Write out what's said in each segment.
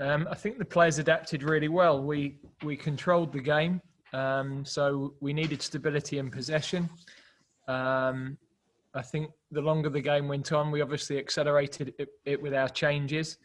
I think the players adapted really well. We controlled the game, so we needed stability and possession. I think the longer the game went on, we obviously accelerated it with our changes.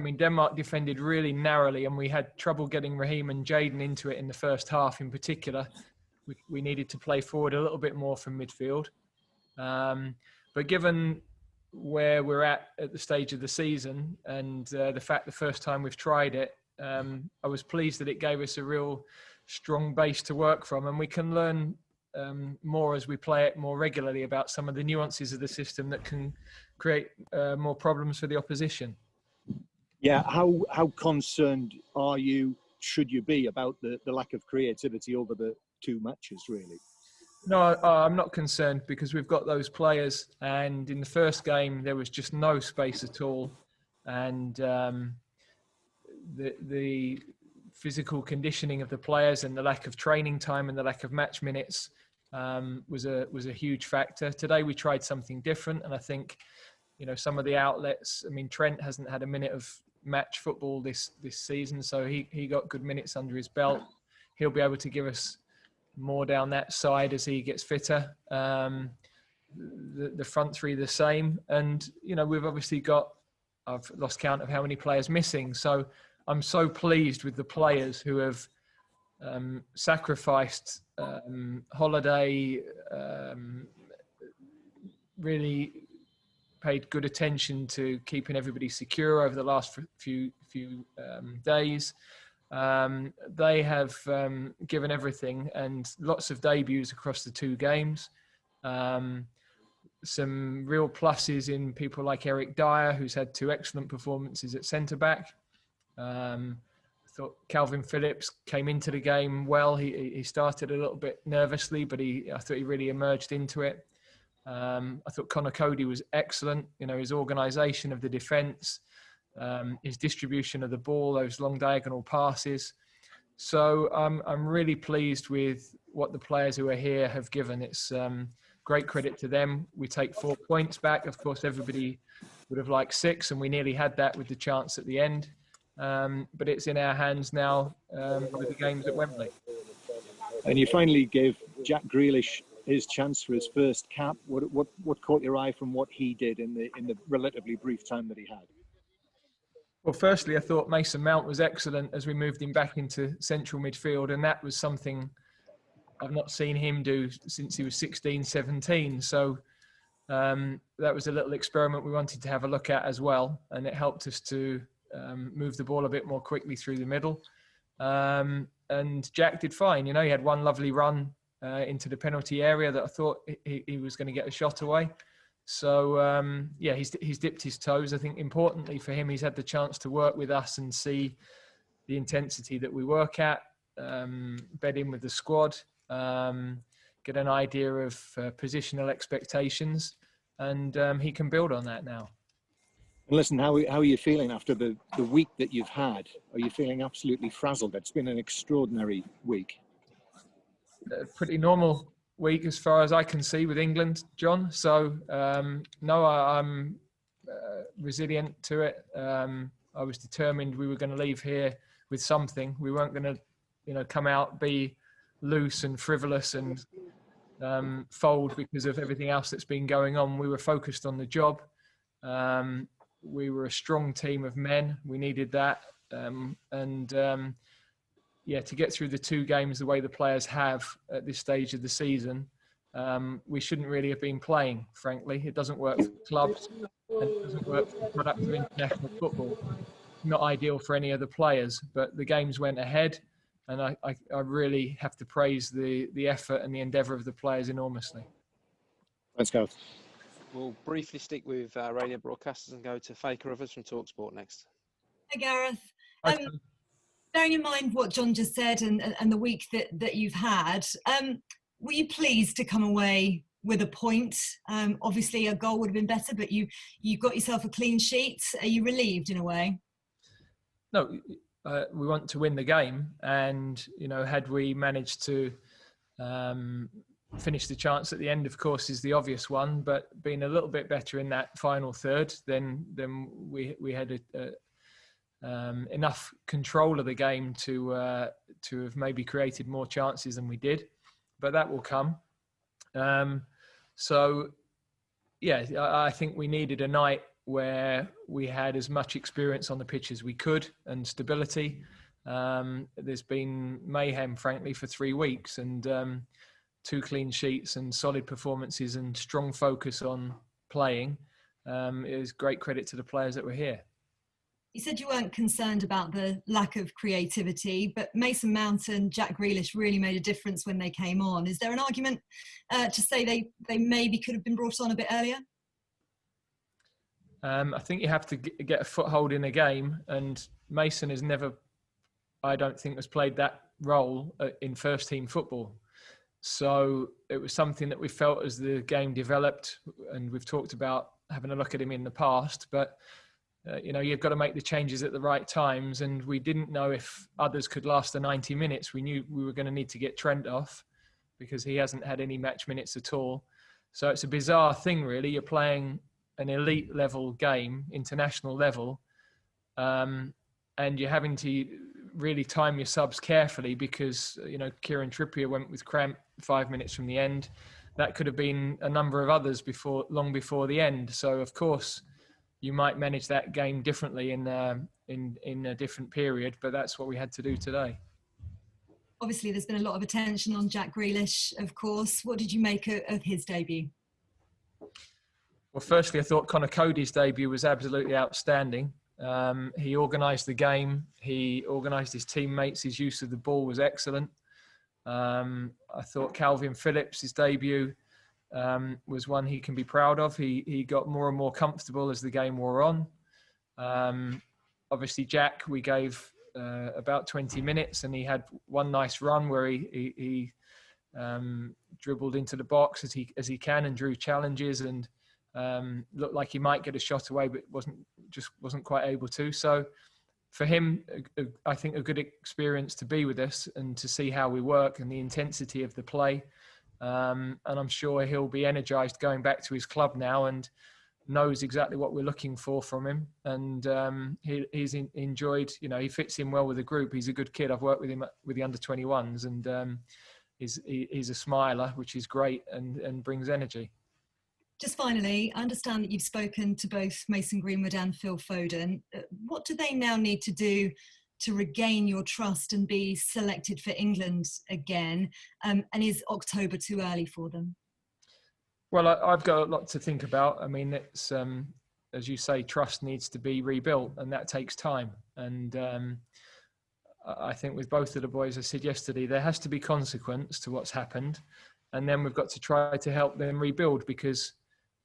Denmark defended really narrowly, and we had trouble getting Raheem and Jayden into it in the first half in particular. We needed to play forward a little bit more from midfield. But given where we're at the stage of the season and the fact the first time we've tried it, I was pleased that it gave us a real strong base to work from, and we can learn more as we play it more regularly about some of the nuances of the system that can create more problems for the opposition. Yeah, how concerned should you be about the lack of creativity over the two matches, really? No, I'm not concerned because we've got those players, and in the first game there was just no space at all, and the physical conditioning of the players and the lack of training time and the lack of match minutes was a huge factor. Today we tried something different, and I think some of the outlets. I mean, Trent hasn't had a minute of match football this season, so he got good minutes under his belt. He'll be able to give us more down that side as he gets fitter. The front three the same, and we've obviously got, I've lost count of how many players missing, so I'm so pleased with the players who have sacrificed holiday, really paid good attention to keeping everybody secure over the last few days. They have given everything, and lots of debuts across the two games. Some real pluses in people like Eric Dyer, who's had two excellent performances at centre-back. I thought Kalvin Phillips came into the game well. He started a little bit nervously, but I thought he really emerged into it. I thought Conor Coady was excellent. His organisation of the defence, his distribution of the ball, those long diagonal passes. So I'm really pleased with what the players who are here have given. It's great credit to them. We take 4 points back. Of course, everybody would have liked 6, and we nearly had that with the chance at the end. But it's in our hands now with the games at Wembley. And you finally gave Jack Grealish his chance for his first cap. What caught your eye from what he did in the relatively brief time that he had? Well, firstly, I thought Mason Mount was excellent as we moved him back into central midfield, and that was something I've not seen him do since he was 16, 17. So that was a little experiment we wanted to have a look at as well, and it helped us to move the ball a bit more quickly through the middle. And Jack did fine. He had one lovely run into the penalty area that I thought he was going to get a shot away. So, he's dipped his toes. I think importantly for him, he's had the chance to work with us and see the intensity that we work at, bed in with the squad, get an idea of positional expectations, and he can build on that now. And listen, how are you feeling after the week that you've had? Are you feeling absolutely frazzled? It's been an extraordinary week. A pretty normal week as far as I can see with England, John. So, no, I'm resilient to it. I was determined we were going to leave here with something. We weren't going to, come out, be loose and frivolous and fold because of everything else that's been going on. We were focused on the job. We were a strong team of men. We needed that. To get through the two games the way the players have at this stage of the season, we shouldn't really have been playing, frankly. It doesn't work for clubs, and it doesn't work for the product of international football. Not ideal for any of the players, but the games went ahead, and I really have to praise the effort and the endeavour of the players enormously. Let's go. We'll briefly stick with radio broadcasters and go to Faker Rivers from TalkSport next. Hi, Gareth. Bearing in mind what John just said and the week that you've had, were you pleased to come away with a point? Obviously, a goal would have been better, but you got yourself a clean sheet. Are you relieved in a way? No, we want to win the game, and had we managed to finish the chance at the end, of course, is the obvious one. But being a little bit better in that final third, then we had enough control of the game to have maybe created more chances than we did. But that will come. So, yeah, I think we needed a night where we had as much experience on the pitch as we could and stability. There's been mayhem, frankly, for 3 weeks, and 2 clean sheets and solid performances and strong focus on playing. It was great credit to the players that were here. You said you weren't concerned about the lack of creativity, but Mason Mount and Jack Grealish really made a difference when they came on. Is there an argument to say they maybe could have been brought on a bit earlier? I think you have to get a foothold in a game, and Mason has never, I don't think, has played that role in first team football. So it was something that we felt as the game developed, and we've talked about having a look at him in the past, but you've got to make the changes at the right times, and we didn't know if others could last the 90 minutes. We knew we were going to need to get Trent off because he hasn't had any match minutes at all. So it's a bizarre thing, really. You're playing an elite level game, international level, and you're having to really time your subs carefully because, Kieran Trippier went with cramp 5 minutes from the end. That could have been a number of others long before the end. So, of course, you might manage that game differently in a different period, but that's what we had to do today. Obviously, there's been a lot of attention on Jack Grealish, of course. What did you make of his debut? Well, firstly, I thought Conor Coady's debut was absolutely outstanding. He organised the game. He organised his teammates. His use of the ball was excellent. I thought Kalvin Phillips, his debut, was one he can be proud of. He got more and more comfortable as the game wore on. Obviously, Jack, we gave about 20 minutes, and he had one nice run where he dribbled into the box as he can and drew challenges and looked like he might get a shot away, but wasn't quite able to. So for him, I think a good experience to be with us and to see how we work and the intensity of the play. And I'm sure he'll be energised going back to his club now and knows exactly what we're looking for from him. And he's enjoyed, he fits in well with the group. He's a good kid. I've worked with him with the under-21s, and he's a smiler, which is great and brings energy. Just finally, I understand that you've spoken to both Mason Greenwood and Phil Foden. What do they now need to do to regain your trust and be selected for England again? And is October too early for them? Well, I've got a lot to think about. I mean, it's, as you say, trust needs to be rebuilt, and that takes time. And I think with both of the boys, I said yesterday, there has to be consequence to what's happened. And then we've got to try to help them rebuild because,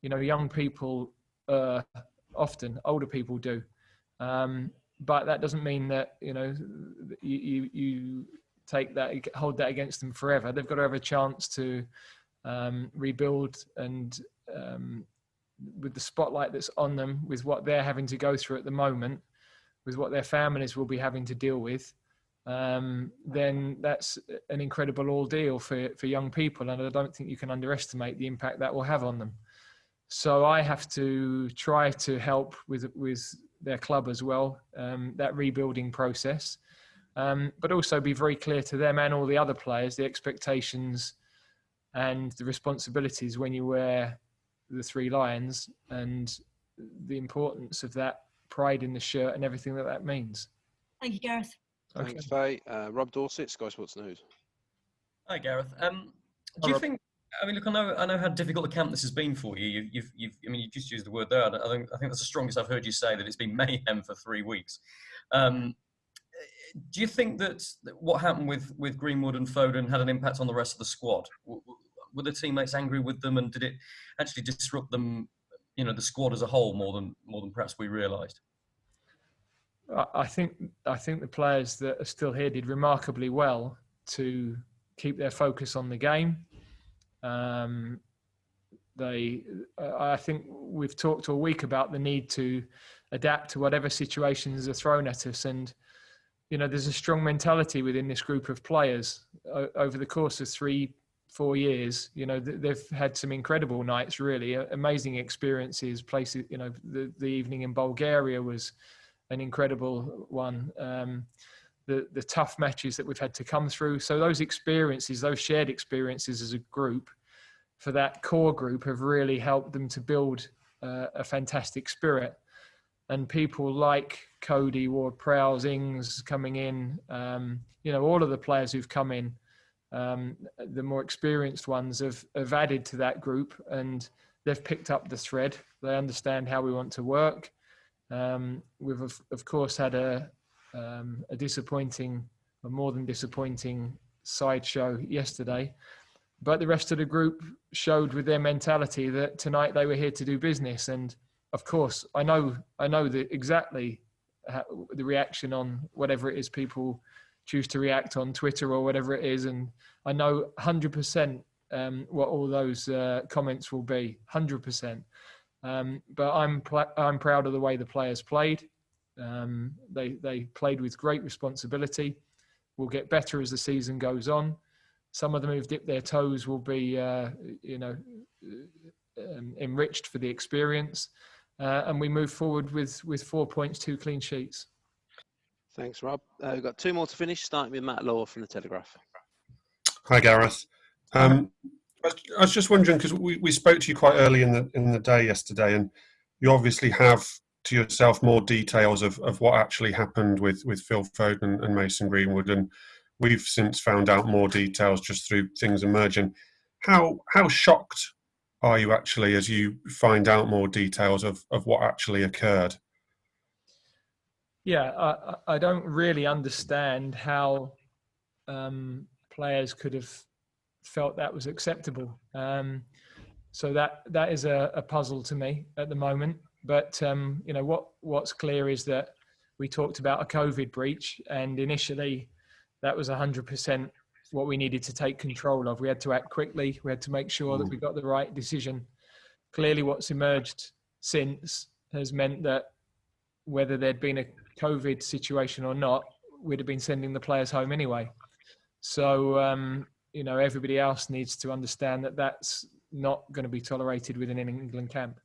young people often, older people do. But that doesn't mean that, you take that, hold that against them forever. They've got to have a chance to rebuild, and with the spotlight that's on them, with what they're having to go through at the moment, with what their families will be having to deal with, then that's an incredible ordeal for young people. And I don't think you can underestimate the impact that will have on them. So I have to try to help with their club as well, that rebuilding process, but also be very clear to them and all the other players, the expectations and the responsibilities when you wear the 3 lions and the importance of that pride in the shirt and everything that means. Thank you, Gareth. Okay. Thanks, Faye. Rob Dorset, Sky Sports News. Hi, Gareth. Do you think? I mean, look, I know how difficult a camp this has been for you. You just used the word there. I think that's the strongest I've heard you say, that it's been mayhem for 3 weeks. Do you think that what happened with Greenwood and Foden had an impact on the rest of the squad? Were the teammates angry with them, and did it actually disrupt them, the squad as a whole more than perhaps we realised? I think the players that are still here did remarkably well to keep their focus on the game. I think we've talked all week about the need to adapt to whatever situations are thrown at us, and there's a strong mentality within this group of players over the course of 3-4 4 years, you know, they've had some incredible nights, really amazing experiences. Places, you know, the evening in Bulgaria was an incredible one. The tough matches that we've had to come through. So those experiences, those shared experiences as a group, for that core group, have really helped them to build a fantastic spirit. And people like Coady, Ward-Prowse, Ings coming in, you know, all of the players who've come in, the more experienced ones have added to that group, and they've picked up the thread. They understand how we want to work. We've of course had a disappointing, or more than disappointing, sideshow yesterday, but the rest of the group showed with their mentality that tonight they were here to do business. And of course, I know exactly the reaction on whatever it is people choose to react on Twitter or whatever it is, and I know 100% what all those comments will be, 100%. But I'm proud of the way the players played. They played with great responsibility. We'll get better as the season goes on. Some of them who've dipped their toes will be, enriched for the experience. And we move forward with 4 points, 2 clean sheets. Thanks, Rob. We've got 2 more to finish, starting with Matt Law from The Telegraph. Hi, Gareth. I was just wondering, because we spoke to you quite early in the day yesterday, and you obviously have to yourself more details of what actually happened with Phil Foden and Mason Greenwood, and we've since found out more details just through things emerging. How shocked are you actually as you find out more details of what actually occurred? Yeah, I don't really understand how players could have felt that was acceptable. So that is a puzzle to me at the moment. But you know, what's clear is that we talked about a COVID breach, and initially that was 100% what we needed to take control of. We had to act quickly. We had to make sure that we got the right decision. Clearly, what's emerged since has meant that whether there'd been a COVID situation or not, we'd have been sending the players home anyway. So, you know, everybody else needs to understand that that's not going to be tolerated within an England camp.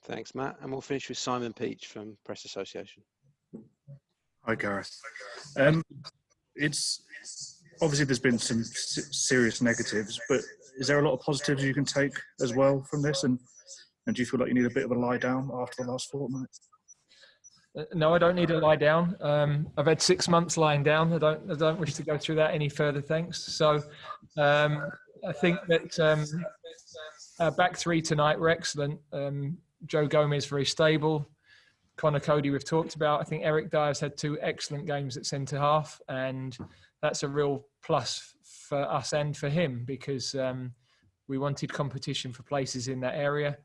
Thanks, Matt. And we'll finish with Simon Peach from Press Association. Hi, Gareth. It's obviously there's been some serious negatives, but is there a lot of positives you can take as well from this? And do you feel like you need a bit of a lie down after the last fortnight? No, I don't need to lie down. I've had 6 months lying down. I don't wish to go through that any further, thanks. So I think that our back three tonight were excellent. Joe Gomez very stable. Conor Coady we've talked about. I think Eric Dyer's had 2 excellent games at centre half, and that's a real plus for us and for him, because we wanted competition for places in that area.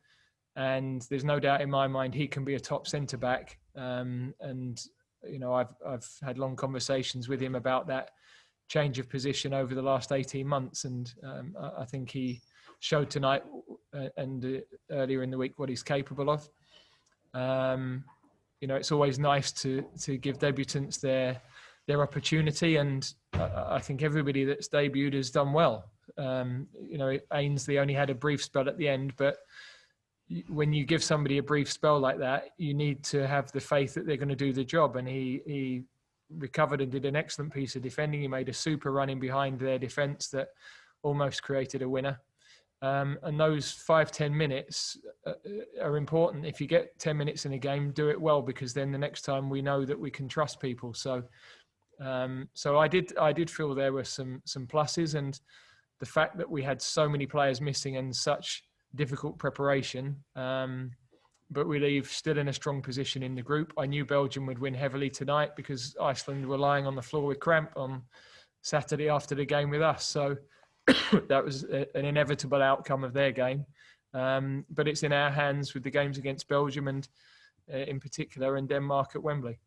And there's no doubt in my mind he can be a top centre back. And you know, I've had long conversations with him about that change of position over the last 18 months, and I think he showed tonight and earlier in the week what he's capable of. You know, it's always nice to give debutants their opportunity, and I think everybody that's debuted has done well. You know, Ainsley only had a brief spell at the end, but when you give somebody a brief spell like that, you need to have the faith that they're going to do the job. And he recovered and did an excellent piece of defending. He made a super run in behind their defence that almost created a winner. And those 5-10 minutes are important. If you get 10 minutes in a game, do it well, because then the next time we know that we can trust people. So I did feel there were some pluses, and the fact that we had so many players missing and such difficult preparation, but we leave still in a strong position in the group. I knew Belgium would win heavily tonight because Iceland were lying on the floor with cramp on Saturday after the game with us. So that was an inevitable outcome of their game. But it's in our hands with the games against Belgium and in particular in Denmark at Wembley.